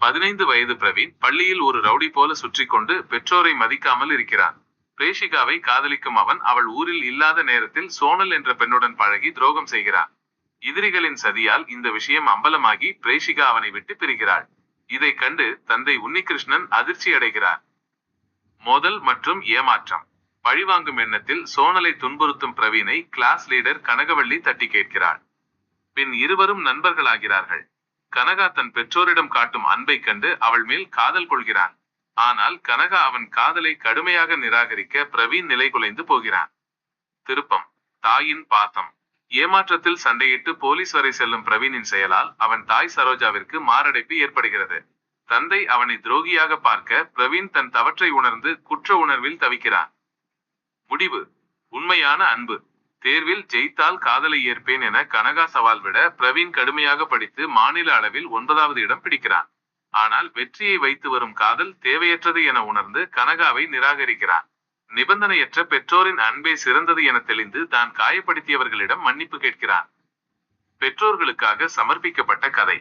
15 வயது பிரவீன் பள்ளியில் ஒரு ரவுடி போல சுற்றி கொண்டு பெற்றோரை மதிக்காமல் இருக்கிறான். பிரேஷிகாவை காதலிக்கும் அவன் அவள் ஊரில் இல்லாத நேரத்தில் சோனல் என்ற பெண்ணுடன் பழகி துரோகம் செய்கிறான். எதிரிகளின் சதியால் இந்த விஷயம் அம்பலமாகி பிரேஷிகா அவனை விட்டு பிரிகிறாள். இதை கண்டு தந்தை உன்னிகிருஷ்ணன் அதிர்ச்சி அடைகிறார். மோதல் மற்றும் ஏமாற்றம். பழிவாங்கும் எண்ணத்தில் சோனலை துன்புறுத்தும் பிரவீனை கிளாஸ் லீடர் கனகவள்ளி தட்டி கேட்கிறாள். பின் இருவரும் நண்பர்களாகிறார்கள். கனகா தன் பெற்றோரிடம் காட்டும் அன்பை கண்டு அவள் மேல் காதல் கொள்கிறான். ஆனால் கனகா அவன் காதலை கடுமையாக நிராகரிக்க பிரவீன் நிலை குலைந்து போகிறான். திருப்பம். தாயின் பாசம். ஏமாற்றத்தில் சண்டையிட்டு போலீஸ் வரை செல்லும் பிரவீனின் செயலால் அவன் தாய் சரோஜாவிற்கு மாரடைப்பு ஏற்படுகிறது. தந்தை அவனை துரோகியாக பார்க்க பிரவீன் தன் தவற்றை உணர்ந்து குற்ற உணர்வில் தவிக்கிறான். முடிவு. உண்மையான அன்பு. தேர்வில் ஜெயித்தால் காதலை ஏற்பேன் என கனகா சவால் விட பிரவீன் கடுமையாக படித்து மாநில அளவில் 9வது இடம் பிடிக்கிறான். ஆனால் வெற்றியை வைத்து வரும் காதல் தேவையற்றது என உணர்ந்து கனகாவை நிராகரிக்கிறான். நிபந்தனையற்ற பெற்றோரின் அன்பே சிறந்தது என தெளிந்து தான் காயப்படுத்தியவர்களிடம் மன்னிப்பு கேட்கிறான். பெற்றோர்களுக்காக சமர்ப்பிக்கப்பட்ட கதை.